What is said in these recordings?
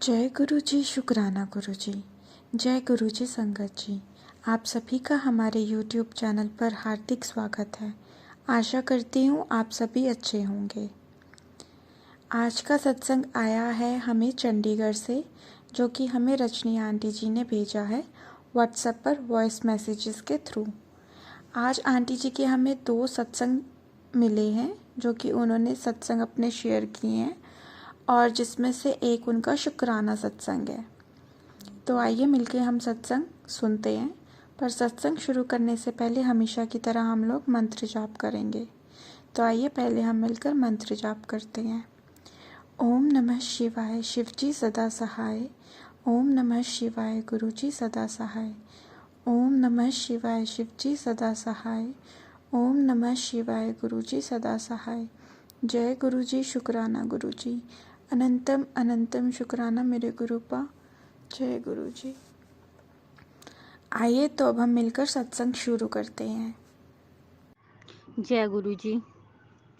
जय गुरु जी, शुक्राना गुरु जी। जय गुरु जी संगत जी। आप सभी का हमारे YouTube चैनल पर हार्दिक स्वागत है। आशा करती हूँ आप सभी अच्छे होंगे। आज का सत्संग आया है हमें चंडीगढ़ से, जो कि हमें रजनी आंटी जी ने भेजा है व्हाट्सएप पर वॉइस मैसेजेस के थ्रू। आज आंटी जी के हमें 2 सत्संग मिले हैं, जो कि उन्होंने सत्संग अपने शेयर किए हैं, और जिसमें से एक उनका शुक्राना सत्संग है। तो आइए मिलके हम सत्संग सुनते हैं। पर सत्संग शुरू करने से पहले हमेशा की तरह हम लोग मंत्र जाप करेंगे। तो आइए पहले हम मिलकर मंत्र जाप करते हैं। ओम नमः शिवाय, शिवजी सदा सहाय। ओम नमः शिवाय, गुरुजी सदा सहाय। ओम नमः शिवाय, शिवजी सदा सहाय। ओम नमः शिवाय, गुरुजी सदा सहाय। जय गुरुजी, शुक्राना गुरुजी। अनंतम अनंतम शुक्राना मेरे गुरुपा। जय गुरुजी। आइए तो अब हम मिलकर सत्संग शुरू करते हैं। जय गुरु जी,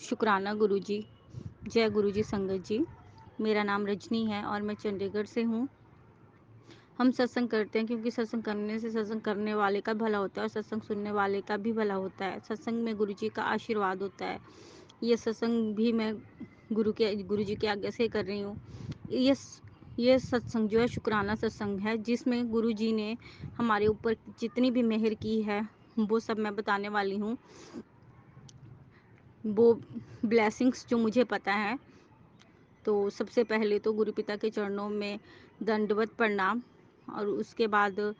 शुक्राना गुरु जी। जय गुरु जी संगत जी। मेरा नाम रजनी है और मैं चंडीगढ़ से हूँ। हम सत्संग करते हैं क्योंकि सत्संग करने से सत्संग करने वाले का भला होता है और सत्संग सुनने वाले का भी भला होता है। सत्संग में गुरु जी का आशीर्वाद होता है। ये सत्संग भी मैं गुरु जी की आज्ञा से कर रही हूँ। ये सत्संग जो है शुक्राना सत्संग है, जिसमें गुरु जी ने हमारे ऊपर जितनी भी मेहर की है वो सब मैं बताने वाली हूँ। वो ब्लेसिंग्स जो मुझे पता है। तो सबसे पहले तो गुरु पिता के चरणों में दंडवत प्रणाम, और उसके बाद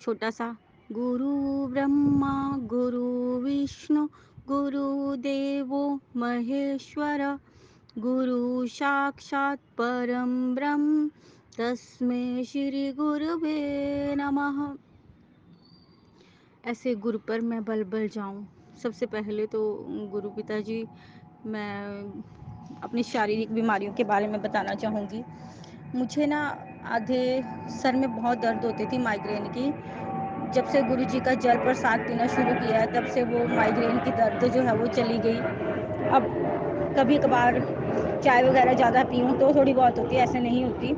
छोटा सा गुरु ब्रह्मा गुरु विष्णु गुरु देवो महेश्वर गुरु साक्षात परम ब्रह्म तस्मै श्री गुरुवे नमः। ऐसे गुरु पर मैं बल जाऊं। सबसे पहले तो गुरु पिताजी, मैं अपनी शारीरिक बीमारियों के बारे में बताना चाहूँगी। मुझे ना आधे सर में बहुत दर्द होती थी माइग्रेन की। जब से गुरु जी का जल प्रसाद पीना शुरू किया है तब से वो माइग्रेन की दर्द जो है वो चली गई। अब कभी कभार चाय वगैरह ज़्यादा पीऊँ तो थोड़ी बहुत होती है, ऐसे नहीं होती।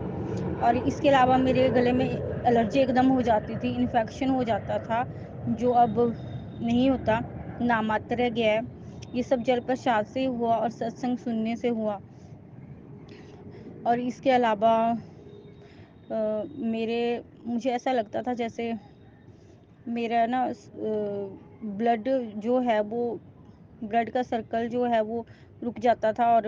और इसके अलावा मेरे गले में एलर्जी एकदम हो जाती थी, इन्फेक्शन हो जाता था, जो अब नहीं होता, नामात्र रह गया है। ये सब जल प्रसाद से हुआ और सत्संग सुनने से हुआ। और इसके अलावा मुझे ऐसा लगता था जैसे मेरा ना ब्लड जो है वो, ब्लड का सर्कल जो है वो रुक जाता था और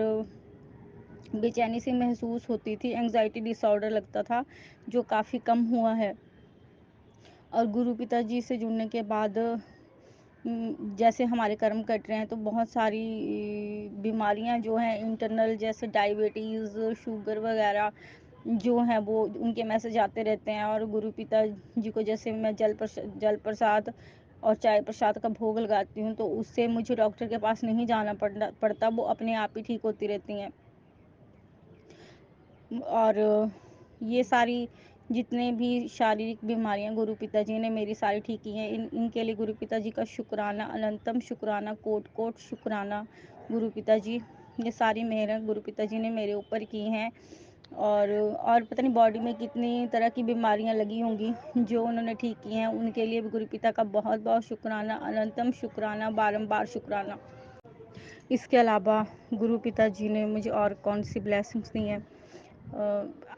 बेचैनी सी महसूस होती थी, एंजाइटी डिसऑर्डर लगता था, जो काफ़ी कम हुआ है। और गुरु पिताजी से जुड़ने के बाद जैसे हमारे कर्म कट रहे हैं तो बहुत सारी बीमारियां जो हैं इंटरनल, जैसे डायबिटीज़, शुगर वगैरह जो हैं वो उनके मैसेज आते रहते हैं। और गुरु पिताजी को जैसे मैं जल प्रसाद और चाय प्रसाद का भोग लगाती हूँ तो उससे मुझे डॉक्टर के पास नहीं जाना पड़ता, वो अपने आप ही ठीक होती रहती हैं। और ये सारी जितने भी शारीरिक बीमारियां गुरु पिताजी ने मेरी सारी ठीक की हैं, इनके लिए गुरु पिताजी का शुक्राना, अनंतम शुक्राना, कोट कोट शुक्राना गुरु पिताजी। ये सारी मेहर गुरु पिताजी ने मेरे ऊपर की हैं। और पता नहीं बॉडी में कितनी तरह की बीमारियां लगी होंगी जो उन्होंने ठीक की हैं, उनके लिए भी गुरु पिता का बहुत बहुत शुक्राना, अनंतम शुक्राना, बारंबार शुक्राना। इसके अलावा गुरु पिताजी ने मुझे और कौन सी ब्लेसिंग्स दी हैं।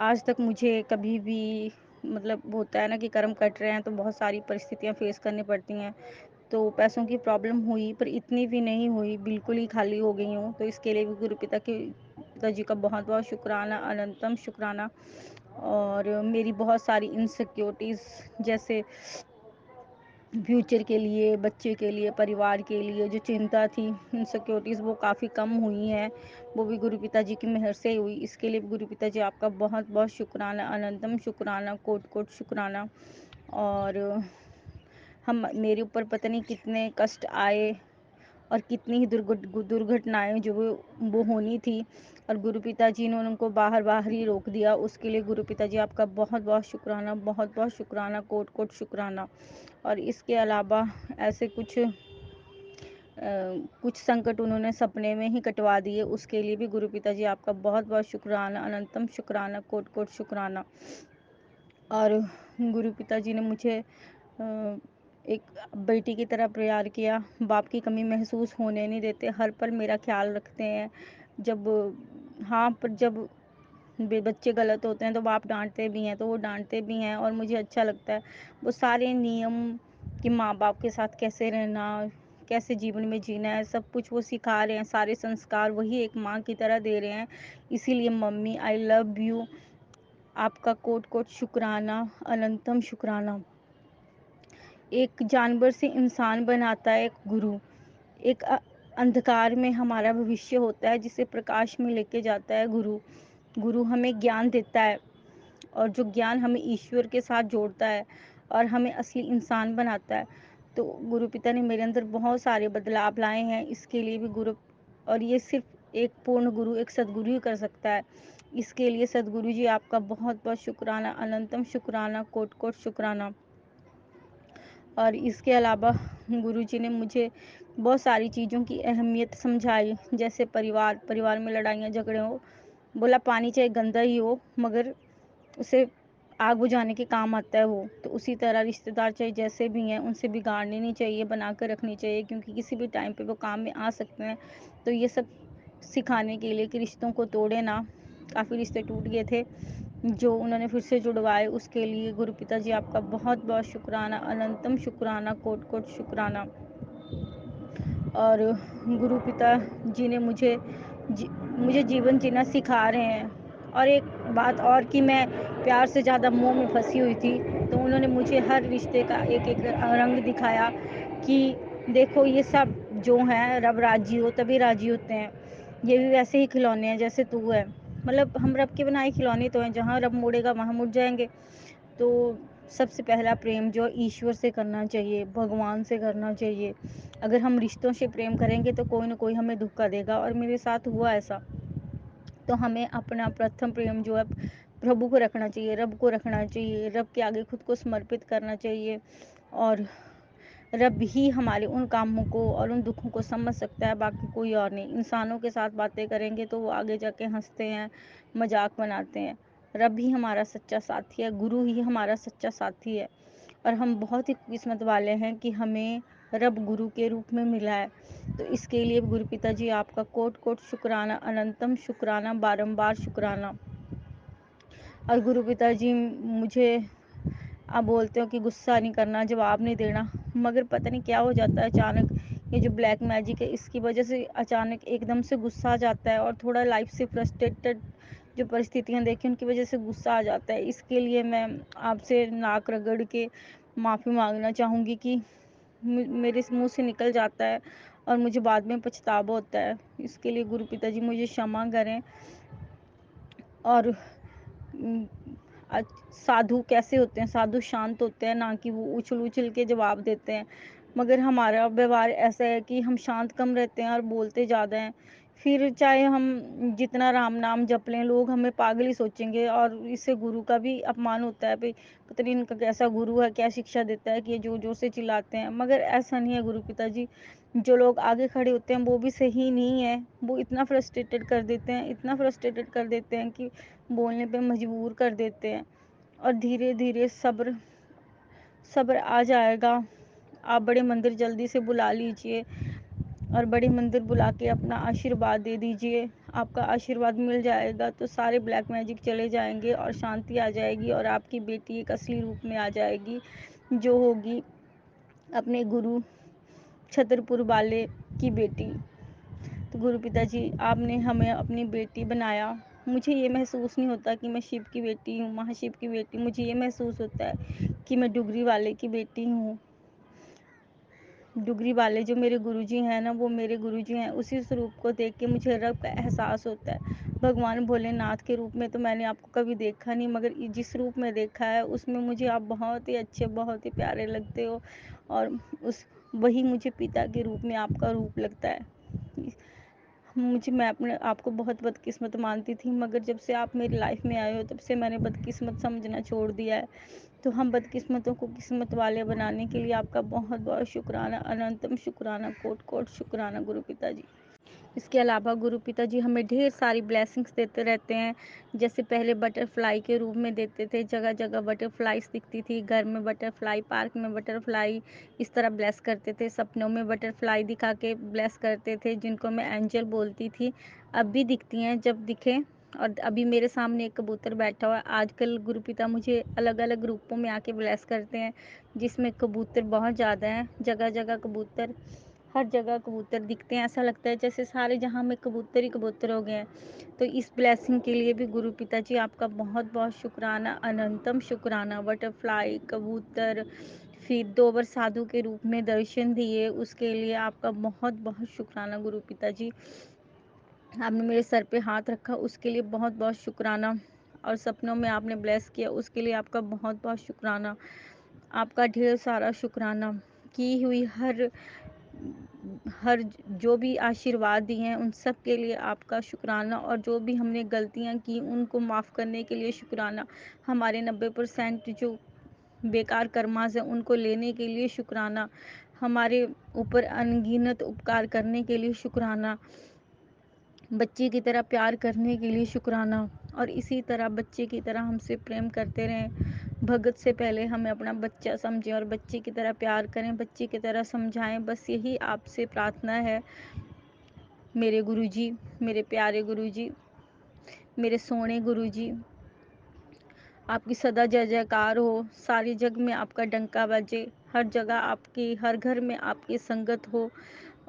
आज तक मुझे कभी भी, मतलब होता है ना कि कर्म कट रहे हैं तो बहुत सारी परिस्थितियां फेस करनी पड़ती हैं, तो पैसों की प्रॉब्लम हुई पर इतनी भी नहीं हुई, बिल्कुल ही खाली हो गई हूँ। तो इसके लिए भी गुरु पिताजी का बहुत बहुत शुक्राना, अनंतम शुक्राना। और मेरी बहुत सारी इनसिक्योरिटीज़, जैसे फ्यूचर के लिए, बच्चे के लिए, परिवार के लिए जो चिंता थी, इनसिक्योरिटीज़, वो काफ़ी कम हुई हैं। वो भी गुरु पिताजी की मेहर से हुई। इसके लिए गुरु पिताजी आपका बहुत बहुत शुक्राना, अनंतम शुक्राना, कोट कोट शुक्राना। और मेरे ऊपर पता नहीं कितने कष्ट आए और कितनी ही दुर्घटनाएं जो वो होनी थी, और गुरु पिताजी ने उनको बाहर ही रोक दिया। उसके लिए गुरु पिताजी आपका बहुत बहुत शुक्राना, बहुत बहुत शुक्राना, कोट कोट शुक्राना। और इसके अलावा ऐसे कुछ कुछ संकट उन्होंने सपने में ही कटवा दिए, उसके लिए भी गुरु पिताजी आपका बहुत-बहुत शुक्राना, अनंतम शुक्राना, कोटि-कोटि शुक्राना। और गुरु पिताजी ने मुझे एक बेटी की तरह प्यार किया, बाप की कमी महसूस होने नहीं देते, हर पल मेरा ख़्याल रखते हैं। जब हाँ, पर जब बच्चे गलत होते हैं तो बाप डाँटते भी हैं, तो वो डाँटते भी हैं और मुझे अच्छा लगता है। वो सारे नियम कि माँ-बाप के साथ कैसे रहना, कैसे जीवन में जीना है, सब कुछ वो सिखा रहे हैं, सारे संस्कार वही एक माँ की तरह दे रहे हैं। इसीलिए मम्मी आई लव यू, आपका कोटि-कोटि शुक्राना, अनंतम शुक्राना। एक जानवर से इंसान बनाता है एक गुरु। एक अंधकार में हमारा भविष्य होता है जिसे प्रकाश में लेके जाता है गुरु। गुरु हमें ज्ञान देता है और जो ज्ञान हमें ईश्वर के साथ जोड़ता है और हमें असली इंसान बनाता है। तो गुरु पिता ने मेरे अंदर बहुत सारे बदलाव लाए हैं, इसके लिए भी गुरु, और ये सिर्फ एक पूर्ण गुरु, एक सदगुरु ही कर सकता है। इसके लिए सदगुरु जी आपका बहुत-बहुत शुक्राना, अनंतम शुक्राना, कोटि-कोटि शुक्राना। और इसके अलावा गुरुजी ने मुझे बहुत सारी चीज़ों की अहमियत समझाई, जैसे परिवार में लड़ाइयाँ झगड़े हो, बोला पानी चाहे गंदा ही हो मगर उसे आग बुझाने के काम आता है वो। तो उसी तरह रिश्तेदार चाहे जैसे भी हैं उनसे बिगाड़नी नहीं चाहिए, बना कर रखनी चाहिए, क्योंकि किसी भी टाइम पे वो काम में आ सकते हैं। तो ये सब सिखाने के लिए कि रिश्तों को तोड़े ना, काफ़ी रिश्ते टूट गए थे, जो उन्होंने फिर से जुड़वाए, उसके लिए गुरु पिताजी आपका बहुत-बहुत शुक्राना, अनंतम शुक्राना, कोटि-कोटि शुक्राना। और गुरु पिताजी ने मुझे जीवन जीना सिखा रहे हैं। और एक बात और कि मैं प्यार से ज़्यादा मोह में फँसी हुई थी, तो उन्होंने मुझे हर रिश्ते का एक-एक रंग दिखाया कि देखो ये सब जो है रब राज़ी हो तभी राज़ी होते हैं। ये भी वैसे ही खिलौने हैं जैसे तू है। मतलब हम रब के बनाए खिलौने तो हैं, जहाँ रब मुड़ेगा वहाँ मुड़ जाएँगे। तो सबसे पहला प्रेम जो ईश्वर से करना चाहिए, भगवान से करना चाहिए। अगर हम रिश्तों से प्रेम करेंगे तो कोई ना कोई हमें धोखा देगा, और मेरे साथ हुआ ऐसा। तो हमें अपना प्रथम प्रेम जो है प्रभु को रखना चाहिए, रब को रखना चाहिए, रब के आगे खुद को समर्पित करना चाहिए। और रब ही हमारे उन कामों को और उन दुखों को समझ सकता है, बाकी कोई और नहीं। इंसानों के साथ बातें करेंगे तो वो आगे जाके हंसते हैं, मजाक बनाते हैं। रब ही हमारा सच्चा साथी है, गुरु ही हमारा सच्चा साथी है। और हम बहुत ही किस्मत वाले हैं कि हमें रब गुरु के रूप में मिला है। तो इसके लिए गुरु पिताजी आपका कोटि-कोटि शुक्राना, अनंतम शुक्राना, बारंबार शुक्राना। और गुरु पिताजी मुझे आप बोलते हो कि गुस्सा नहीं करना, जवाब नहीं देना, मगर पता नहीं क्या हो जाता है अचानक। ये जो ब्लैक मैजिक है इसकी वजह से अचानक एकदम से गुस्सा आ जाता है, और थोड़ा लाइफ से फ्रस्ट्रेटेड जो परिस्थितियां देखी उनकी वजह से गुस्सा आ जाता है। इसके लिए मैं आपसे नाक रगड़ के माफ़ी मांगना चाहूँगी कि मेरे मुंह से निकल जाता है और मुझे बाद में पछतावा होता है। इसके लिए गुरु पिताजी मुझे क्षमा करें। और उम, साधु कैसे होते हैं? साधु शांत होते हैं, ना कि वो उछल-उछल के जवाब देते हैं। मगर हमारा व्यवहार ऐसा है कि हम शांत कम रहते हैं और बोलते ज़्यादा हैं। फिर चाहे हम जितना राम नाम जप लें, लोग हमें पागल ही सोचेंगे, और इससे गुरु का भी अपमान होता है। भई पता नहीं इनका कैसा गुरु है, क्या शिक्षा देता है कि ये ज़ोर-ज़ोर से चिल्लाते हैं। मगर ऐसा नहीं है गुरु पिताजी, जो लोग आगे खड़े होते हैं वो भी सही नहीं है। वो इतना फ्रस्ट्रेटेड कर देते हैं, इतना फ्रस्ट्रेटेड कर देते हैं कि बोलने पे मजबूर कर देते हैं। और धीरे-धीरे सब्र सब्र आ जाएगा। आप बड़े मंदिर जल्दी से बुला लीजिए और बड़े मंदिर बुला के अपना आशीर्वाद दे दीजिए। आपका आशीर्वाद मिल जाएगा तो सारे ब्लैक मैजिक चले जाएँगे और शांति आ जाएगी, और आपकी बेटी एक असली रूप में आ जाएगी, जो होगी अपने गुरु छतरपुर वाले की बेटी। तो गुरु पिताजी आपने हमें अपनी बेटी बनाया। मुझे ये महसूस नहीं होता कि मैं शिव की बेटी हूँ, महाशिव की बेटी। मुझे ये महसूस होता है कि मैं डुगरी वाले की बेटी हूँ। डुगरी वाले जो मेरे गुरुजी हैं ना, वो मेरे गुरुजी हैं। उसी स्वरूप को देख के मुझे रब का एहसास होता है। भगवान भोलेनाथ के रूप में तो मैंने आपको कभी देखा नहीं, मगर जिस रूप में देखा है उसमें मुझे आप बहुत ही अच्छे, बहुत ही प्यारे लगते हो, और उस वही मुझे पिता के रूप में आपका रूप लगता है। मैं अपने आप को बहुत बदकिस्मत मानती थी, मगर जब से आप मेरी लाइफ़ में आए हो तब से मैंने बदकिस्मत समझना छोड़ दिया है। तो हम बदकिस्मतों को किस्मत वाले बनाने के लिए आपका बहुत-बहुत शुक्राना, अनंतम शुक्राना, कोटि-कोटि शुक्राना गुरु पिताजी। इसके अलावा गुरु पिताजी हमें ढेर सारी ब्लेसिंग्स देते रहते हैं। जैसे पहले बटरफ्लाई के रूप में देते थे, जगह-जगह बटरफ्लाइज़ दिखती थी, घर में बटरफ्लाई, पार्क में बटरफ्लाई, इस तरह ब्लेस करते थे। सपनों में बटरफ्लाई दिखा के ब्लेस करते थे, जिनको मैं एंजल बोलती थी। अब भी दिखती हैं, जब दिखें। और अभी मेरे सामने एक कबूतर बैठा हुआ है। आजकल गुरु पिता मुझे अलग-अलग रूपों में आके ब्लेस करते हैं, जिसमें कबूतर बहुत ज़्यादा हैं। जगह-जगह कबूतर, हर जगह कबूतर दिखते हैं। ऐसा लगता है जैसे सारे जहाँ में कबूतर ही कबूतर हो गए हैं। तो इस ब्लेसिंग के लिए भी गुरु पिताजी आपका बहुत-बहुत शुक्राना, अनंतम शुक्राना। बटरफ्लाई, कबूतर, फिर 2 बार साधु के रूप में दर्शन दिए, उसके लिए आपका बहुत-बहुत शुक्राना गुरु पिताजी। आपने मेरे सर पे हाथ रखा, उसके लिए बहुत-बहुत शुक्राना। और सपनों में आपने ब्लेस किया, उसके लिए आपका बहुत-बहुत शुक्राना। आपका ढेर सारा शुक्राना। की हुई हर जो भी आशीर्वाद दिए हैं उन सब के लिए आपका शुक्राना, और जो भी हमने गलतियां की उनको माफ़ करने के लिए शुक्राना। हमारे 90% जो बेकार कर्मास हैं उनको लेने के लिए शुक्राना। हमारे ऊपर अनगिनत उपकार करने के लिए शुक्राना। बच्चे की तरह प्यार करने के लिए शुक्राना, और इसी तरह बच्चे की तरह हमसे प्रेम करते रहें। भगत से पहले हमें अपना बच्चा समझें और बच्चे की तरह प्यार करें, बच्चे की तरह समझाएं। बस यही आपसे प्रार्थना है मेरे गुरुजी, मेरे प्यारे गुरुजी, मेरे सोने गुरुजी। आपकी सदा जय जयकार हो, सारी जग में आपका डंका बजे, हर जगह आपकी, हर घर में आपकी संगत हो,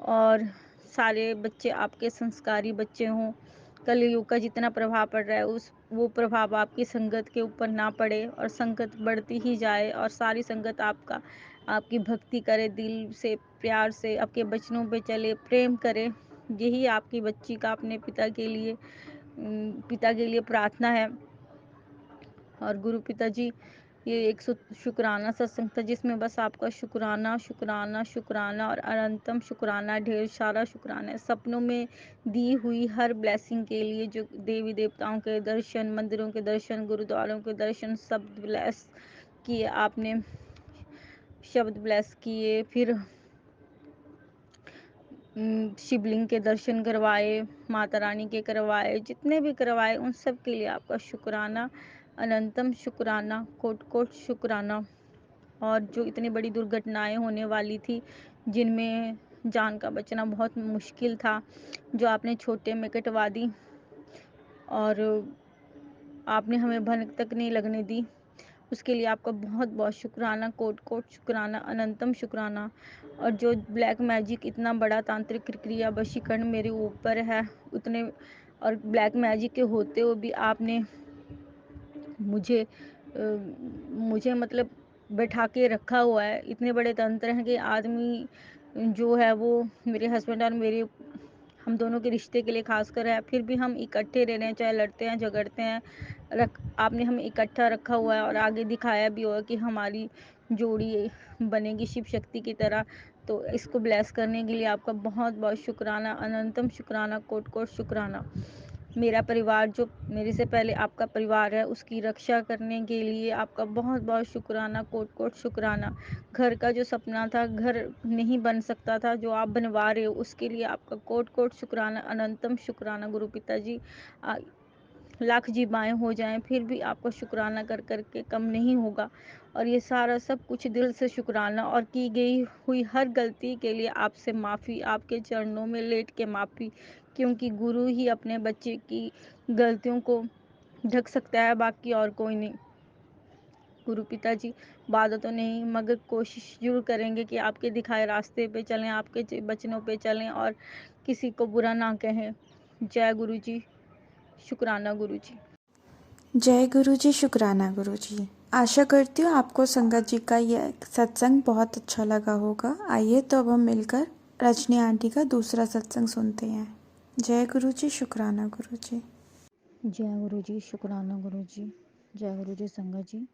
और सारे बच्चे आपके संस्कारी बच्चे हों। कलयुग का जितना प्रभाव पड़ रहा है वो प्रभाव आपकी संगत के ऊपर ना पड़े, और संगत बढ़ती ही जाए, और सारी संगत आपकी भक्ति करे, दिल से प्यार से आपके वचनों पे चले, प्रेम करे। यही आपकी बच्ची का अपने पिता के लिए प्रार्थना है। और गुरु पिताजी, ये एक शुक्राना सत्संग था, जिसमें बस आपका शुक्राना शुक्राना शुक्राना और अनंतम शुक्राना, ढेर सारा शुक्राना है। सपनों में दी हुई हर ब्लेसिंग के लिए, जो देवी देवताओं के दर्शन, मंदिरों के दर्शन, गुरुद्वारों के दर्शन, शब्द ब्लेस किए आपने, शब्द ब्लेस किए, फिर शिवलिंग के दर्शन करवाए, माता रानी के करवाए, जितने भी करवाए उन सब के लिए आपका शुक्राना, अनंतम शुक्राना, कोटि-कोटि शुक्राना। और जो इतनी बड़ी दुर्घटनाएं होने वाली थी, जिनमें जान का बचना बहुत मुश्किल था, जो आपने छोटे में कटवा दी, और आपने हमें भनक तक नहीं लगने दी, उसके लिए आपका बहुत-बहुत शुक्राना, कोटि-कोटि शुक्राना, अनंतम शुक्राना। और जो ब्लैक मैजिक, इतना बड़ा तांत्रिक क्रिया वशीकरण मेरे ऊपर है, उतने, और ब्लैक मैजिक के होते हुए भी आपने मुझे मतलब बैठा के रखा हुआ है। इतने बड़े तंत्र हैं कि आदमी जो है वो मेरे हस्बैंड और मेरे, हम दोनों के रिश्ते के लिए खासकर है, फिर भी हम इकट्ठे रह रहे हैं, चाहे लड़ते हैं झगड़ते हैं, आपने हमें इकट्ठा रखा हुआ है, और आगे दिखाया भी होगा कि हमारी जोड़ी बनेगी शिव शक्ति की तरह। तो इसको ब्लेस करने के लिए आपका बहुत बहुत शुक्राना, अनंतम शुक्राना, कोटि-कोटि शुक्राना। मेरा परिवार, जो मेरे से पहले आपका परिवार है, उसकी रक्षा करने के लिए आपका बहुत बहुत शुक्राना, कोटि-कोटि शुक्राना। घर का जो सपना था, घर नहीं बन सकता था, जो आप बनवा रहे हो, उसके लिए आपका कोटि-कोटि शुक्राना, अनंतम शुक्राना गुरु पिताजी। लाख जीवाएँ हो जाएँ फिर भी आपका शुक्राना कर कर के कम नहीं होगा। और ये सारा सब कुछ दिल से शुक्राना, और की गई हुई हर गलती के लिए आपसे माफ़ी, आपके चरणों में लेट के माफ़ी, क्योंकि गुरु ही अपने बच्चे की गलतियों को ढक सकता है, बाकी और कोई नहीं। गुरु पिताजी, बाधा तो नहीं, मगर कोशिश ज़रूर करेंगे कि आपके दिखाए रास्ते पे चलें, आपके वचनों पे चलें, और किसी को बुरा ना कहें। जय गुरु जी, शुक्राना गुरु जी। जय गुरु जी, शुक्राना गुरु जी। आशा करती हूँ आपको संगत जी का यह सत्संग बहुत अच्छा लगा होगा। आइए तो अब हम मिलकर रजनी आंटी का दूसरा सत्संग सुनते हैं। जय गुरु जी, शुक्राना गुरु जी। जय गुरु जी, शुक्राना गुरु जी। जय गुरु जी संगत जी।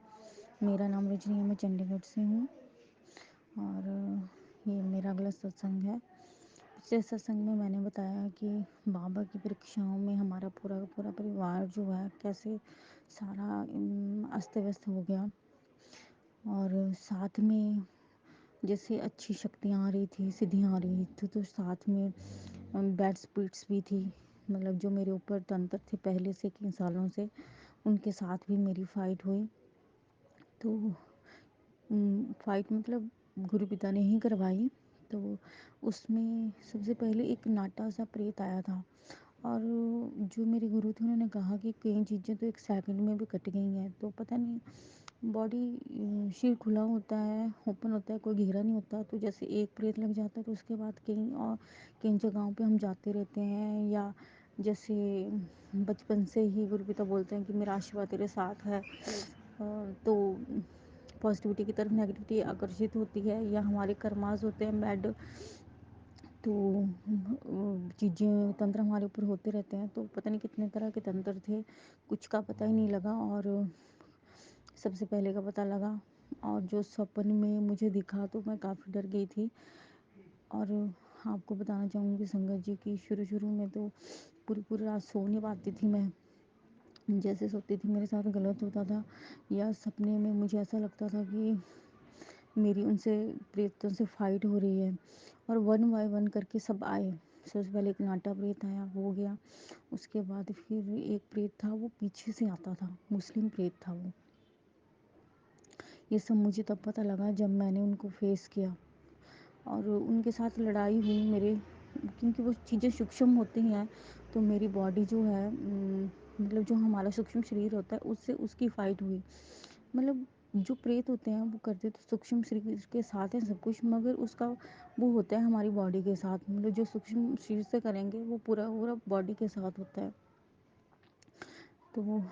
मेरा नाम रजनी है, मैं चंडीगढ़ से हूँ, और ये मेरा अगला सत्संग है। पिछले सत्संग में मैंने बताया कि बाबा की परीक्षाओं में हमारा पूरा का पूरा परिवार जो है कैसे सारा अस्त व्यस्त हो गया, और साथ में जैसे अच्छी शक्तियाँ आ रही थी, सिद्धियाँ आ रही थी, तो साथ में बैड स्पिरिट्स भी थी। मतलब जो मेरे ऊपर तंत्र थे पहले से कई सालों से, उनके साथ भी मेरी फ़ाइट हुई। तो फ़ाइट मतलब गुरु पिता ने ही करवाई। तो उसमें सबसे पहले एक नाटा सा प्रेत आया था, और जो मेरे गुरु थे उन्होंने कहा कि कई चीज़ें तो 1 सेकंड में भी कट गई हैं। तो पता नहीं बॉडी सिर खुला होता है, ओपन होता है, कोई घेरा नहीं होता। तो जैसे एक प्रेत लग जाता है तो उसके बाद कई और कई जगहों पे हम जाते रहते हैं, या जैसे बचपन से ही गुरु पिता बोलते हैं कि मेरा आशीर्वाद तेरे साथ है। तो पॉजिटिविटी की तरफ नेगेटिविटी आकर्षित होती है, या हमारे कर्मास होते हैं बैड, तो चीज़ें तंत्र हमारे ऊपर होते रहते हैं। तो पता नहीं कितने तरह के तंत्र थे, कुछ का पता ही नहीं लगा, और सबसे पहले का पता लगा। और जो सपन में मुझे दिखा तो मैं काफ़ी डर गई थी। और आपको बताना चाहूँगी संगत जी की शुरू में तो पूरी रात सो नहीं पाती थी मैं। जैसे सोती थी मेरे साथ गलत होता था, या सपने में मुझे ऐसा लगता था कि मेरी उनसे प्रेतों से फाइट हो रही है। और 1 बाय 1 करके सब आए। सबसे पहले एक नाटा प्रेत आया, वो गया। उसके बाद फिर एक प्रेत था, वो पीछे से आता था, मुस्लिम प्रेत था वो। ये सब मुझे तब पता लगा जब मैंने उनको फेस किया, और उनके साथ लड़ाई हुई मेरे, क्योंकि वो चीज़ें सूक्ष्म होती हैं। तो मेरी बॉडी जो है मतलब जो हमारा सूक्ष्म शरीर होता है उससे उसकी फ़ाइट हुई। मतलब जो प्रेत होते हैं वो करते तो सूक्ष्म शरीर के साथ है सब कुछ, मगर उसका वो होता है हमारी बॉडी के साथ। मतलब जो सूक्ष्म शरीर से करेंगे वो पूरा पूरा बॉडी के साथ होता है। तो वो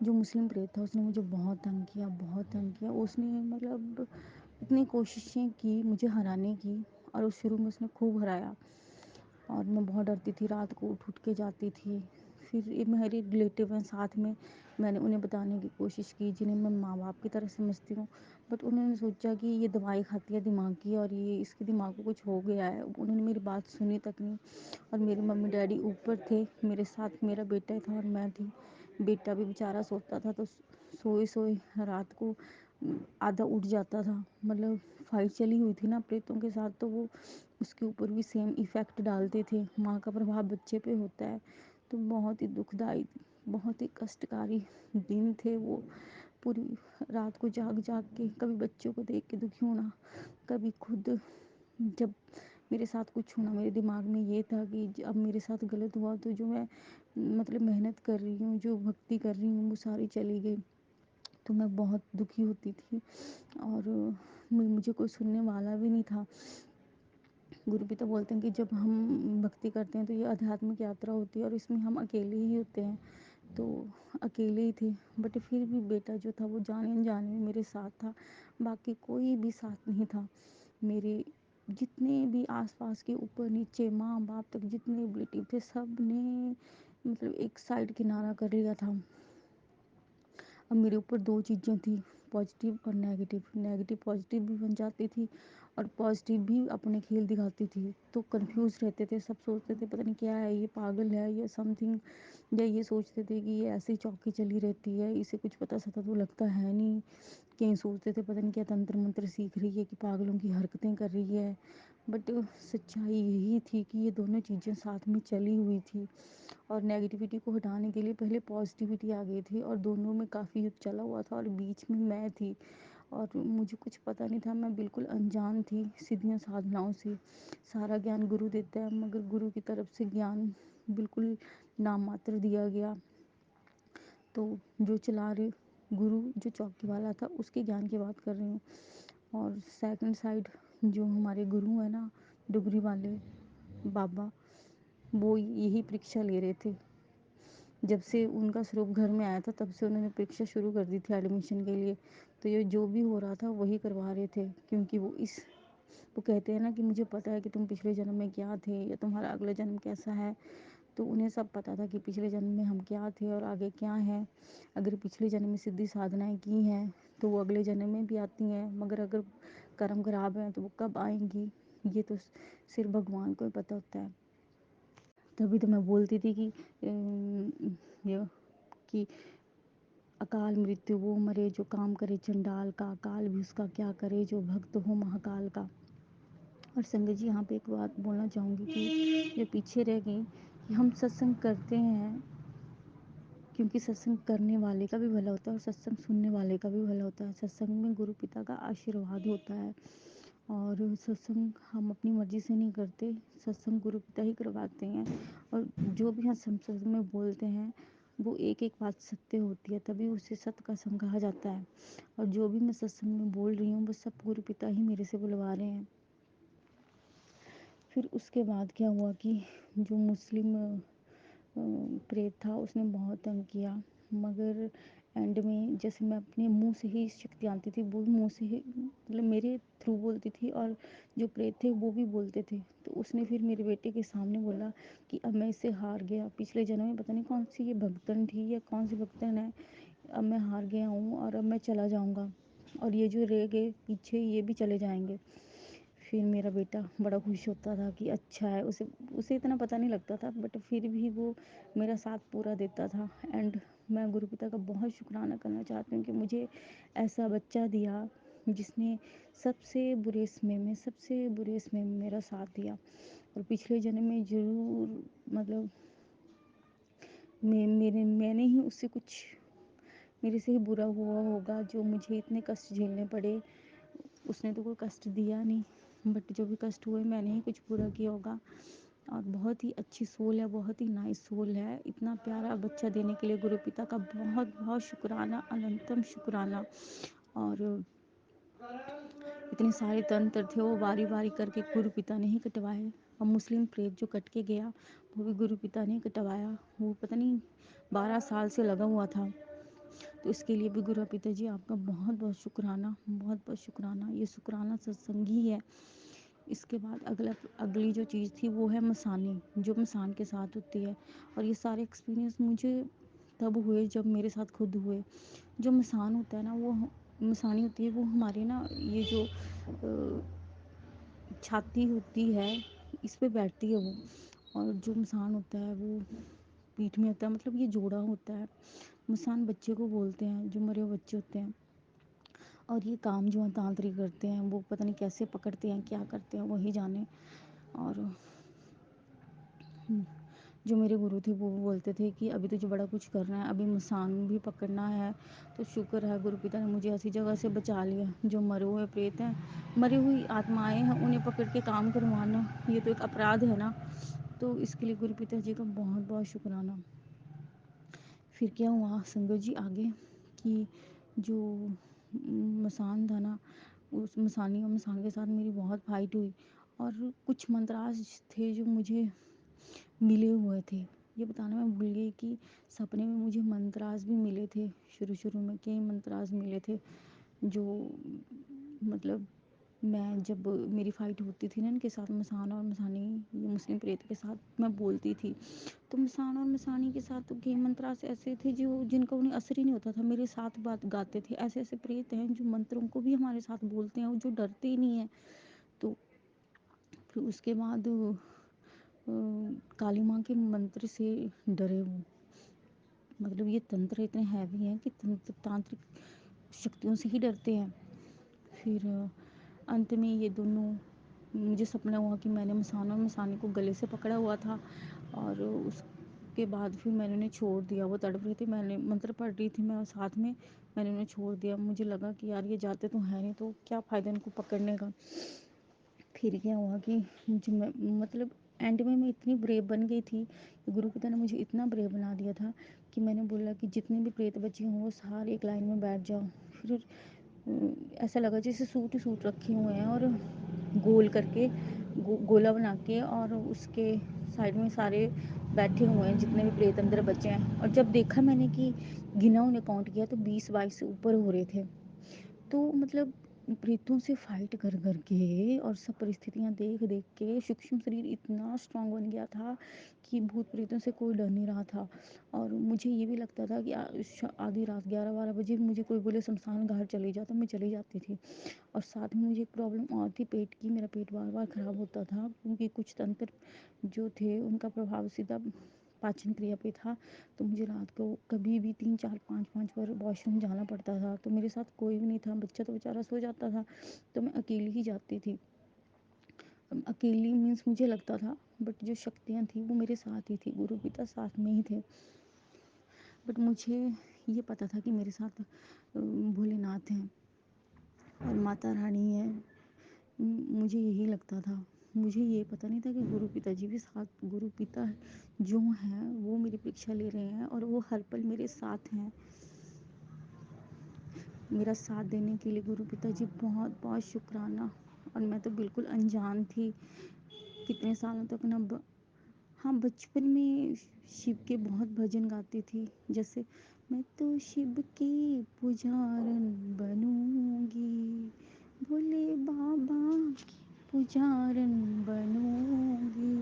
जो मुस्लिम प्रेत था उसने मुझे बहुत तंग किया, बहुत तंग किया। उसने मतलब इतनी कोशिशें की मुझे हराने की, और उस शुरू में उसने खूब हराया, और मैं बहुत डरती थी, रात को उठ के जाती थी। फिर ये मेरे रिलेटिव हैं साथ में, मैंने उन्हें बताने की कोशिश की जिन्हें मैं माँ बाप की तरह समझती हूँ। बट उन्होंने सोचा कि ये दवाई खाती है दिमाग की, और ये इसके दिमाग को कुछ हो गया है। उन्होंने मेरी बात सुनी तक नहीं। और मेरे मम्मी डैडी ऊपर थे, मेरे साथ मेरा बेटा था और मैं थी। बेटा भी बेचारा सोता था, तो सोए सोए रात को आधा उठ जाता था। मतलब फाइट चली हुई थी ना प्रेतों के साथ, तो वो उसके ऊपर भी सेम इफ़ेक्ट डालते थे। माँ का प्रभाव बच्चे पे होता है। तो बहुत ही दुखदाई, बहुत ही कष्टकारी दिन थे वो। पूरी रात को जाग जाग के कभी बच्चों को देख के दुखी होना, कभी खुद जब मेरे साथ कुछ होना। मेरे दिमाग में ये था कि अब मेरे साथ गलत हुआ तो जो मैं मतलब मेहनत कर रही हूँ, जो भक्ति कर रही हूँ, वो सारी चली गई। तो मैं बहुत दुखी होती थी, और मुझे कोई सुनने वाला भी नहीं था। गुरु पिता बोलते हैं कि जब हम भक्ति करते हैं तो ये आध्यात्मिक यात्रा होती है, और इसमें हम अकेले ही होते हैं। तो अकेले ही थे। बट फिर भी बेटा जो था वो जाने अनजाने में मेरे साथ था, बाकी कोई भी साथ नहीं था। मेरे जितने भी आसपास के ऊपर नीचे माँ बाप तक जितने रिलेटिव थे, सब ने मतलब एक साइड किनारा कर लिया था। अब मेरे ऊपर 2 चीज़ें थी, पॉजिटिव और नेगेटिव। नेगेटिव पॉजिटिव भी बन जाती थी, और पॉजिटिव भी अपने खेल दिखाती थी। तो कंफ्यूज रहते थे, सब सोचते थे पता नहीं क्या है, ये पागल है या समथिंग, या ये सोचते थे कि ये ऐसे ही चौकी चली रहती है, इसे कुछ पता सता तो लगता है नहीं। कहीं सोचते थे पता नहीं क्या तंत्र मंत्र सीख रही है कि पागलों की हरकतें कर रही है। बट सच्चाई यही थी कि ये दोनों चीज़ें साथ में चली हुई थी, और नेगेटिविटी को हटाने के लिए पहले पॉजिटिविटी आ गई थी, और दोनों में काफ़ी युद्ध चला हुआ था, और बीच में मैं थी। और मुझे कुछ पता नहीं था, मैं बिल्कुल अनजान थी सीधियों साधनाओं से। सारा ज्ञान गुरु देता है, मगर गुरु की तरफ से ज्ञान बिल्कुल नाम मात्र दिया गया। तो जो चला रहे गुरु, जो चौकी वाला था, उसके ज्ञान की बात कर रही हूँ। और सेकंड साइड जो हमारे गुरु है ना, डुगरी वाले बाबा, वो यही परीक्षा ले रहे थे। जब से उनका स्वरूप घर में आया था तब से उन्होंने परीक्षा शुरू कर दी थी एडमिशन के लिए। तो ये जो भी हो रहा था वही करवा रहे थे, क्योंकि वो कहते हैं ना कि मुझे पता है कि तुम पिछले जन्म में क्या थे, या तुम्हारा अगला जन्म कैसा है। तो उन्हें सब पता था कि पिछले जन्म में हम क्या थे और आगे क्या है। अगर पिछले जन्म में सिद्धि साधनाएं की हैं तो वो अगले जन्म में भी आती हैं, मगर अगर कर्म खराब हैं तो वो कब आएंगी। ये तो सिर्फ भगवान को ही पता होता है। तभी तो मैं बोलती थी कि ये कि अकाल मृत्यु वो मरे जो काम करे चंडाल का, अकाल भी उसका क्या करे जो भक्त हो महाकाल का। और संगत जी, यहाँ पे एक बात बोलना चाहूँगी कि जो पीछे रह गई, कि हम सत्संग करते हैं क्योंकि सत्संग करने वाले का भी भला होता है और सत्संग सुनने वाले का भी भला होता है। सत्संग में गुरु पिता का आशीर्वाद होता है और सत्संग हम अपनी मर्जी से नहीं करते, सत्संग गुरु पिता ही करवाते हैं। और जो भी हम सत्संग में बोलते हैं वो एक एक बात सत्य होती है, तभी उसे सत्य का संग कहा जाता है। और जो भी मैं सत्संग में बोल रही हूँ वो सब गुरु पिता ही मेरे से बुलवा रहे हैं। फिर उसके बाद क्या हुआ कि जो मुस्लिम प्रेत था उसने बहुत तंग किया, मगर एंड में जैसे मैं अपने मुंह से ही शक्ति आती थी, वो भी मुंह से ही मतलब मेरे थ्रू बोलती थी और जो प्रेत थे वो भी बोलते थे। तो उसने फिर मेरे बेटे के सामने बोला कि अब मैं इससे हार गया, पिछले जन्म में पता नहीं कौन सी ये भगतन थी या कौन सी भगतन है, अब मैं हार गया हूँ और अब मैं चला जाऊँगा और ये जो रह गए पीछे ये भी चले जाएंगे। फिर मेरा बेटा बड़ा खुश होता था कि अच्छा है, उसे उसे इतना पता नहीं लगता था, बट फिर भी वो मेरा साथ पूरा देता था। एंड मैं गुरुपिता का बहुत शुक्राना करना चाहती हूँ कि मुझे ऐसा बच्चा दिया जिसने सबसे बुरे समय में मेरा साथ दिया। और पिछले जन्म में ज़रूर मतलब मैंने ही उससे कुछ, मेरे से ही बुरा हुआ होगा जो मुझे इतने कष्ट झेलने पड़े। उसने तो कोई कष्ट दिया नहीं, बट जो भी कष्ट हुए मैंने ही कुछ बुरा किया होगा। और बहुत ही अच्छी सोल है, बहुत ही नाइस सोल है। इतना प्यारा बच्चा देने के लिए गुरु पिता का बहुत बहुत शुक्राना, अनंतम शुक्राना। और इतने सारे तंत्र थे वो बारी बारी करके गुरु पिता ने ही कटवाए। और मुस्लिम प्रेत जो कट के गया वो भी गुरु पिता ने कटवाया, वो पता नहीं 12 साल से लगा हुआ था। तो इसके लिए भी गुरु पिता जी आपका बहुत बहुत शुक्राना, बहुत बहुत शुक्राना। ये शुक्राना सत्संग ही है। इसके बाद अगली जो चीज़ थी वो है मसानी, जो मसान के साथ होती है। और ये सारे एक्सपीरियंस मुझे तब हुए जब मेरे साथ खुद हुए। जो मसान होता है ना, वो मसानी होती है, वो हमारे ना ये जो छाती होती है इस पे बैठती है वो। और जो मसान होता है वो पीठ में होता है, मतलब ये जोड़ा होता है। मसान बच्चे को बोलते हैं, जो मरे हुए बच्चे होते हैं। और ये काम जो तांत्रिक करते हैं वो पता नहीं कैसे पकड़ते हैं, क्या करते हैं वही जाने। और जो मेरे गुरु थे वो बोलते थे कि अभी तुझे बड़ा कुछ करना है, अभी मसान भी पकड़ना है। तो शुक्र है गुरु पिता ने मुझे ऐसी जगह से बचा लिया। जो मरे हुए प्रेत हैं, मरी हुई आत्माएं हैं, उन्हें पकड़ के काम करवाना ये तो एक अपराध है ना। तो इसके लिए गुरु पिता जी का बहुत बहुत शुक्राना। फिर क्या हुआ संगत जी आगे कि जो मसान था ना, उस मसानी और मसान के साथ मेरी बहुत फाइट हुई। और कुछ मंत्रास थे जो मुझे मिले हुए थे। ये बताना मैं भूल गई कि सपने में मुझे मंत्रास भी मिले थे। शुरू में कई मंत्रास मिले थे जो मतलब मैं जब मेरी फ़ाइट होती थी ना इनके साथ, मसान और मसानी, ये मुस्लिम प्रेत के साथ मैं बोलती थी, तो मसान और मसानी के साथ तो कई मंत्रास ऐसे थे जो जिनका उन्हें असर ही नहीं होता था, मेरे साथ बात गाते थे। ऐसे ऐसे प्रेत हैं जो मंत्रों को भी हमारे साथ बोलते हैं और जो डरते ही नहीं हैं। तो फिर उसके बाद काली माँ के मंत्र से डरे वो। मतलब ये तंत्र इतने हैवी हैं कि तांत्रिक शक्तियों से ही डरते हैं। फिर अंत में ये दोनों, मुझे सपना हुआ कि मैंने मसान और मसानी को गले से पकड़ा हुआ था। और उसके बाद फिर मैंने उन्हें छोड़ दिया। वो तड़प रहे थे, मैंने मंत्र पढ़ रही थी मैं और साथ में मैंने उन्हें छोड़ दिया। मुझे लगा कि यार ये जाते तो हैं नहीं, तो क्या फ़ायदा इनको पकड़ने का। फिर क्या हुआ कि मुझे मतलब एंड में मैं इतनी ब्रेव बन गई थी कि गुरु पिता ने मुझे इतना ब्रेव बना दिया था कि मैंने बोला कि जितने भी प्रेत बचे हों वो सारे एक लाइन में बैठ जाओ। फिर ऐसा लगा जैसे सूट ही सूट रखे हुए हैं और गोल करके गोला बना के, और उसके साइड में सारे बैठे हुए हैं जितने भी प्रेत अंदर बचे हैं। और जब देखा मैंने कि गिना, उन्हें काउंट किया तो 20-22 से ऊपर हो रहे थे। तो मतलब प्रेतों से फाइट कर कर के और सब परिस्थितियाँ देख देख के सूक्ष्म शरीर इतना स्ट्रांग बन गया था कि भूत प्रेतों से कोई डर नहीं रहा था। और मुझे ये भी लगता था कि आधी रात 11-12 बजे मुझे कोई बोले शमशान घाट चली जाओ तो मैं चली जाती थी। और साथ में मुझे एक प्रॉब्लम और थी पेट की, मेरा पेट बार बार ख़राब होता था क्योंकि कुछ तंत्र जो थे उनका प्रभाव सीधा पाचन क्रिया पे था। तो मुझे रात को कभी भी 3-4-5-5 बार वॉशरूम जाना पड़ता था। तो मेरे साथ कोई भी नहीं था, बच्चा तो बेचारा सो जाता था, तो मैं अकेली ही जाती थी। अकेली मीन्स मुझे लगता था, बट जो शक्तियाँ थी वो मेरे साथ ही थी, गुरु पिता साथ में ही थे। बट मुझे ये पता था कि मेरे साथ भोलेनाथ हैं और माता रानी है। मुझे यही लगता था। मुझे ये पता नहीं था कि गुरु पिताजी भी साथ, गुरु पिता जो हैं वो मेरी परीक्षा ले रहे हैं और वो हर पल मेरे साथ हैं। मेरा साथ देने के लिए गुरु पिताजी बहुत बहुत शुक्राना। और मैं तो बिल्कुल अनजान थी कितने सालों तक ना हाँ, बचपन में शिव के बहुत भजन गाती थी, जैसे मैं तो शिव की पुजारन बनूंगी, भोले बाबा की पुजारन बनूंगी,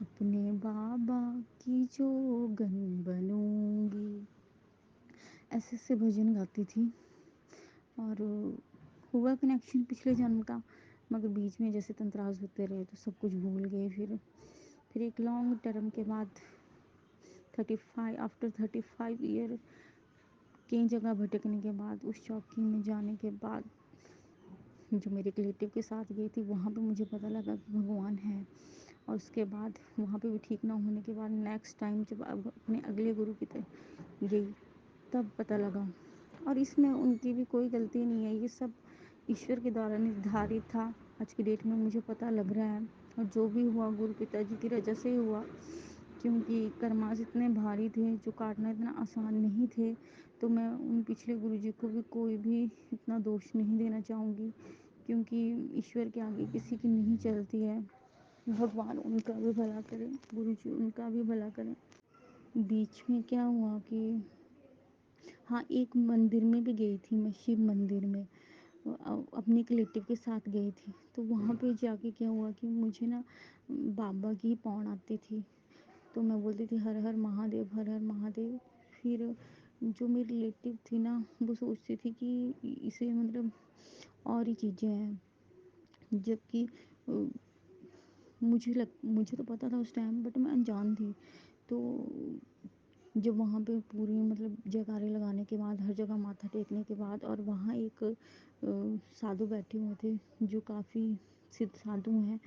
अपने बाबा की जोगन बनूंगी। ऐसे ऐसे भजन गाती थी। और हुआ कनेक्शन पिछले जन्म का, मगर बीच में जैसे तंत्रास होते रहे तो सब कुछ भूल गए। फिर एक लॉन्ग टर्म के बाद 35 ईयर कई जगह भटकने के बाद, उस चौकी में जाने के बाद जो मेरे रिलेटिव के साथ गई थी, वहाँ पे मुझे पता लगा कि भगवान है। और उसके बाद वहाँ पे भी ठीक ना होने के बाद नेक्स्ट टाइम जब अपने अगले गुरु की तरफ गई तब पता लगा। और इसमें उनकी भी कोई गलती नहीं है, ये सब ईश्वर के द्वारा निर्धारित था। आज की डेट में मुझे पता लग रहा है, और जो भी हुआ गुरु पिताजी की रजा से ही हुआ, क्योंकि कर्मास इतने भारी थे, जो काटना इतना आसान नहीं थे। तो मैं उन पिछले गुरुजी को भी कोई भी इतना दोष नहीं देना चाहूँगी, क्योंकि ईश्वर के आगे किसी की नहीं चलती है। भगवान उनका भी भला करें, गुरुजी उनका भी भला करें। बीच में क्या हुआ कि हाँ, एक मंदिर में भी गई थी मैं, शिव मंदिर में अपने रिलेटिव के साथ गई थी। तो वहाँ पे जाके क्या हुआ कि मुझे ना बाबा की पौन आती थी, तो मैं बोलती थी हर हर महादेव, हर हर महादेव। फिर जो मेरी रिलेटिव थी ना, वो सोचती थी कि इसे मतलब और ही चीज़ें हैं, जबकि मुझे तो पता था उस टाइम, बट मैं अनजान थी। तो जब वहाँ पे पूरी मतलब जयकारे लगाने के बाद, हर जगह माथा टेकने के बाद, और वहाँ एक साधु बैठे हुए थे जो काफ़ी सिद्ध साधु हैं,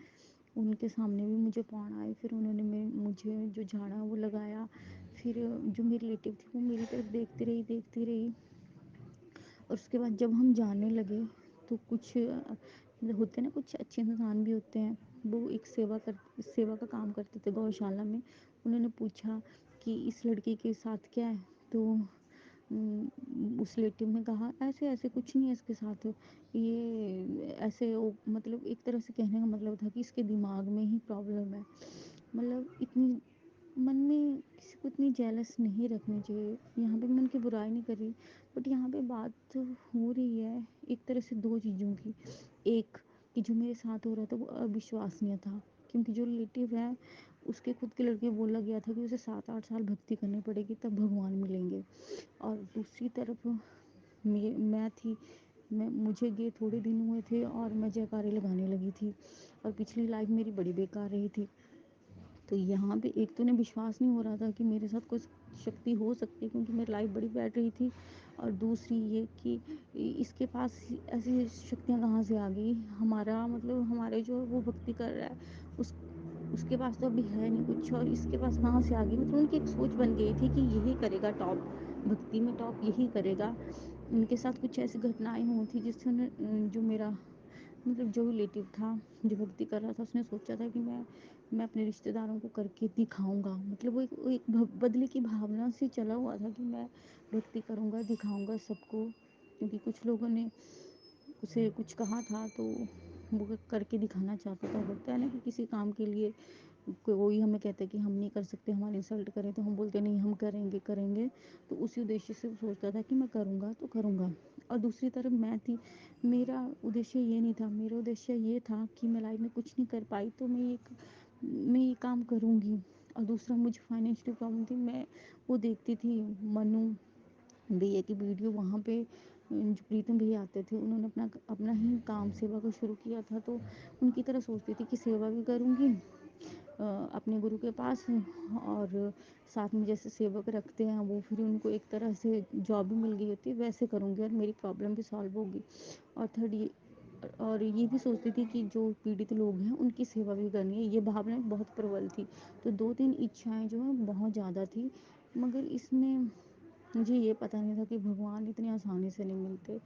उनके सामने भी मुझे पौन आए। फिर उन्होंने मुझे जो झाड़ा वो लगाया। फिर जो मेरी रिलेटिव थी वो मेरी तरफ देखती रही। और उसके बाद जब हम जाने लगे तो कुछ मतलब होते हैं ना, कुछ अच्छे इंसान भी होते हैं, वो एक सेवा का काम करते थे गौशाला में। उन्होंने पूछा कि इस लड़की के साथ क्या है, तो उस रिलेटिव ने कहा ऐसे ऐसे कुछ नहीं है इसके साथ, ये ऐसे वो मतलब एक तरह से कहने का मतलब था कि इसके दिमाग में ही प्रॉब्लम है। मतलब इतनी मन में किसी को इतनी जेलस नहीं रखनी चाहिए। यहाँ पे मैं उनकी बुराई नहीं कर रही, बट यहाँ पे बात हो रही है एक तरह से दो चीज़ों की। एक कि जो मेरे साथ हो रहा था वो अविश्वसनीय था, क्योंकि जो रिलेटिव है उसके खुद के लड़के बोला गया था कि उसे 7-8 साल भक्ति करनी पड़ेगी तब भगवान मिलेंगे। और दूसरी तरफ मैं थी, मैं मुझे गए थोड़े दिन हुए थे और मैं जयकारे लगाने लगी थी, और पिछली लाइफ मेरी बड़ी बेकार रही थी। तो यहाँ पे एक तो उन्हें विश्वास नहीं हो रहा था कि मेरे साथ कुछ शक्ति हो सकती है, क्योंकि मेरी लाइफ बड़ी बैड रही थी। और दूसरी ये कि इसके पास ऐसी शक्तियाँ कहाँ से आ गई, हमारा मतलब हमारे जो वो भक्ति कर रहा है उस उसके पास तो अभी है नहीं कुछ, और इसके पास कहाँ से आ गई। मतलब उनकी एक सोच बन गई थी कि यही करेगा टॉप, भक्ति में टॉप यही करेगा। उनके साथ कुछ ऐसी घटनाएं हुई थी जिससे उन्हें जो मेरा मतलब जो रिलेटिव था जो भक्ति कर रहा था, उसने सोचा था कि मैं अपने रिश्तेदारों को करके दिखाऊंगा। मतलब वो एक बदले की भावना से चला हुआ था कि मैं भक्ति करूंगा, दिखाऊंगा सबको, क्योंकि कुछ लोगों ने उसे कुछ कहा था तो वो करके दिखाना चाहता था। होता है ना कि किसी काम के लिए कोई हमें कहता है कि हम नहीं कर सकते, हमारी इंसल्ट करें, तो हम बोलते नहीं हम करेंगे करेंगे। तो उसी उद्देश्य से सोचता था कि मैं करूँगा तो करूँगा। और दूसरी तरफ मैं थी, मेरा उद्देश्य ये नहीं था, मेरा उद्देश्य ये था कि मैं लाइफ में कुछ नहीं कर पाई तो मैं ये काम करूँगी। और दूसरा, मुझे फाइनेंशियल प्रॉब्लम थी। मैं वो देखती थी मनु भैया की वीडियो, वहाँ पे जो प्रीतम भैया आते थे, उन्होंने अपना अपना ही काम सेवा का शुरू किया था। तो उनकी तरह सोचती थी कि सेवा भी करूँगी अपने गुरु के पास, और साथ में जैसे सेवक रखते हैं वो, फिर उनको एक तरह से जॉब भी मिल गई होती है, वैसे करूँगी और मेरी प्रॉब्लम भी सॉल्व होगी। और थर्ड ये भी सोचती थी कि जो पीड़ित लोग हैं उनकी सेवा भी करनी है। ये भावनाएं बहुत प्रबल थी। तो 2-3 इच्छाएं जो हैं बहुत ज़्यादा थी, मगर इसमें मुझे ये पता नहीं था कि भगवान इतनी आसानी से नहीं मिलते।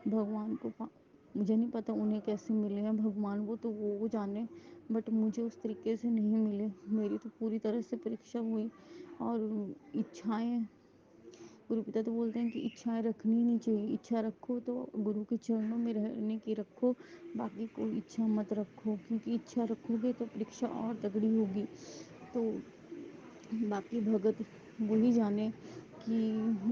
भगवान को मुझे नहीं पता उन्हें कैसे मिले हैं भगवान, वो तो वो जाने, बट मुझे उस तरीके से नहीं मिले। मेरी तो पूरी तरह से परीक्षा हुई। और इच्छाएं, गुरु पिता तो बोलते हैं कि इच्छाएं रखनी नहीं चाहिए। इच्छा रखो तो गुरु के चरणों में रहने की रखो, बाकी कोई इच्छा मत रखो, क्योंकि इच्छा रखोगे तो परीक्षा और तगड़ी होगी। तो बाकी भगत वही जाने कि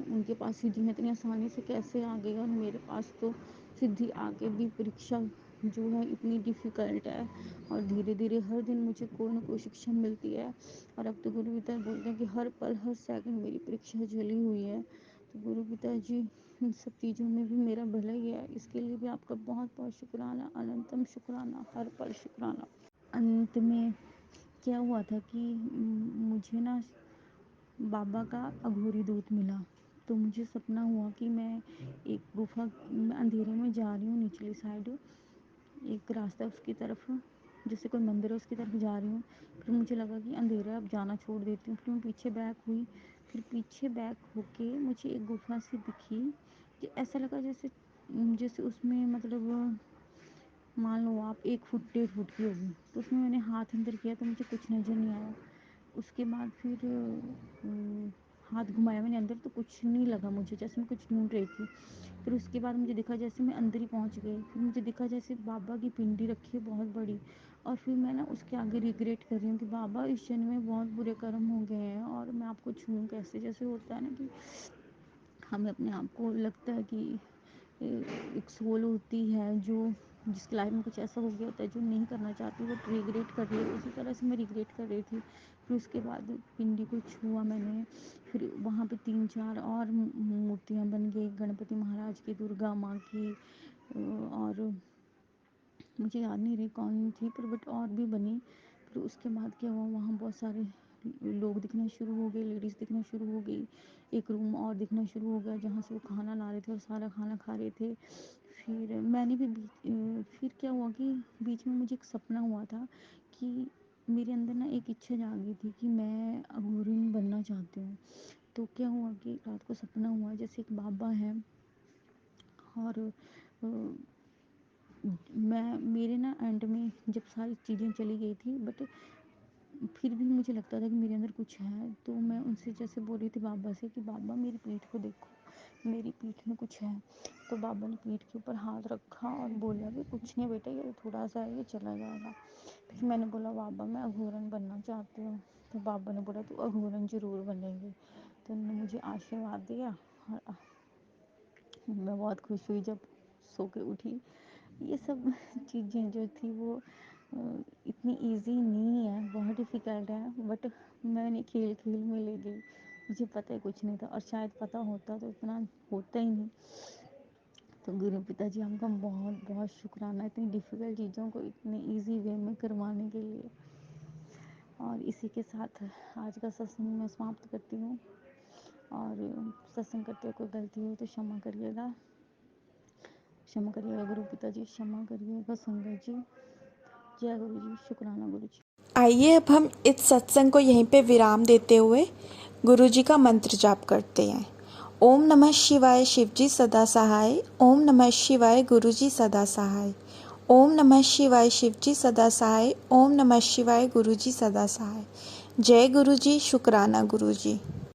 उनके पास सिद्धि इतनी आसानी से कैसे आ गई, और मेरे पास तो सिद्धि आके भी परीक्षा जो है इतनी डिफ़िकल्ट है। और धीरे धीरे हर दिन मुझे कोई ना कोई शिक्षा मिलती है। और अब तो गुरु पिता बोलते हैं कि हर पल हर सेकंड मेरी परीक्षा जली हुई है। तो गुरु पिता जी, इन सब चीज़ों में भी मेरा भला ही है, इसके लिए भी आपका बहुत बहुत शुक्राना, अनंतम शुक्राना, हर पल शुक्राना। अंत में क्या हुआ था कि मुझे ना बाबा का अघोरी दूत मिला। तो मुझे सपना हुआ कि मैं एक गुफा में अंधेरे में जा रही हूँ, निचली साइड एक रास्ता है उसकी तरफ, जैसे कोई मंदिर है उसकी तरफ जा रही हूँ। फिर मुझे लगा कि अंधेरा है, अब जाना छोड़ देती हूँ। फिर मैं पीछे बैक हुई, फिर पीछे बैक होके मुझे एक गुफा सी दिखी कि ऐसा लगा जैसे जैसे उसमें मतलब मान लो आप 1 फुट 1.5 फुट की होगी। तो उसमें मैंने हाथ अंदर किया तो मुझे कुछ नज़र नहीं आया। उसके बाद फिर हाथ घुमाया मैंने अंदर तो कुछ नहीं लगा मुझे, जैसे मैं कुछ ढूंढ रही थी। फिर उसके बाद मुझे दिखा जैसे मैं अंदर ही पहुंच गई। फिर मुझे दिखा जैसे बाबा की पिंडी रखी है बहुत बड़ी। और फिर मैं ना उसके आगे रिग्रेट कर रही हूँ कि बाबा इस जन्म में बहुत बुरे कर्म हो गए हैं और मैं आपको छूऊँ कैसे। जैसे होता है ना कि हमें अपने आप को लगता है कि एक सोल होती है जो जिसकी लाइफ में कुछ ऐसा हो गया होता है जो नहीं करना चाहती, वो रिग्रेट कर रही है। उसी तरह से मैं रिग्रेट कर रही थी। फिर उसके बाद पिंडी को छुआ मैंने। फिर वहाँ पे 3-4 और मूर्तियाँ बन गई, गणपति महाराज की, दुर्गा माँ की, और मुझे याद नहीं रही कौन थी, पर बट और भी बनी। फिर उसके बाद क्या हुआ, वहाँ बहुत सारे लोग दिखना शुरू हो गए, लेडीज़ दिखना शुरू हो गई। एक रूम और दिखना शुरू हो गया जहाँ से वो खाना ला रहे थे और सारा खाना खा रहे थे। फिर मैंने भी फिर क्या हुआ कि बीच में मुझे एक सपना हुआ था कि मेरे अंदर ना एक इच्छा जागी थी कि मैं अघोरिन बनना चाहती हूँ। तो क्या हुआ कि रात को सपना हुआ जैसे एक बाबा है, और मैं मेरे ना एंड में जब सारी चीज़ें चली गई थी, बट फिर भी मुझे लगता था कि मेरे अंदर कुछ है। तो मैं उनसे जैसे बोल रही थी बाबा से कि बाबा मेरी पीठ को देखो, मेरी पीठ में कुछ है। तो बाबा ने पीठ के ऊपर हाथ रखा और बोला कि कुछ नहीं बेटा, ये थोड़ा सा है, ये चला जाएगा। फिर मैंने बोला बाबा मैं अघोरन बनना चाहती हूँ। तो बाबा ने बोला तू अघोरन ज़रूर बनेगी। तो उन्होंने मुझे आशीर्वाद दिया और मैं बहुत खुश हुई जब सो के उठी। ये सब चीज़ें जो थी वो इतनी इजी नहीं है, बहुत डिफ़िकल्ट है, बट मैंने खेल खेल में ले गई। मुझे पता ही कुछ नहीं था, और शायद पता होता तो इतना होता ही नहीं। तो गुरु पिताजी आपका बहुत बहुत शुक्राना, इतनी डिफ़िकल्ट चीज़ों को इतने इजी वे में करवाने के लिए। और इसी के साथ आज का सत्संग मैं समाप्त करती हूँ। और सत्संग करते हुए कोई गलती हुई तो क्षमा करिएगा, क्षमा करिएगा गुरु पिताजी, क्षमा करिएगा संगत जी। जय गुरु जी, शुक्राना गुरु जी। आइए अब हम इस सत्संग को यहीं पे विराम देते हुए गुरु जी का मंत्र जाप करते हैं। ओम नमः शिवाय शिवजी सदा सहाय, ओम नमः शिवाय गुरु जी सदा सहाय, ओम नमः शिवाय शिवजी सदा सहाय, ओम नमः शिवाय गुरु जी सदा सहाय। जय गुरु जी, शुक्राना गुरु जी।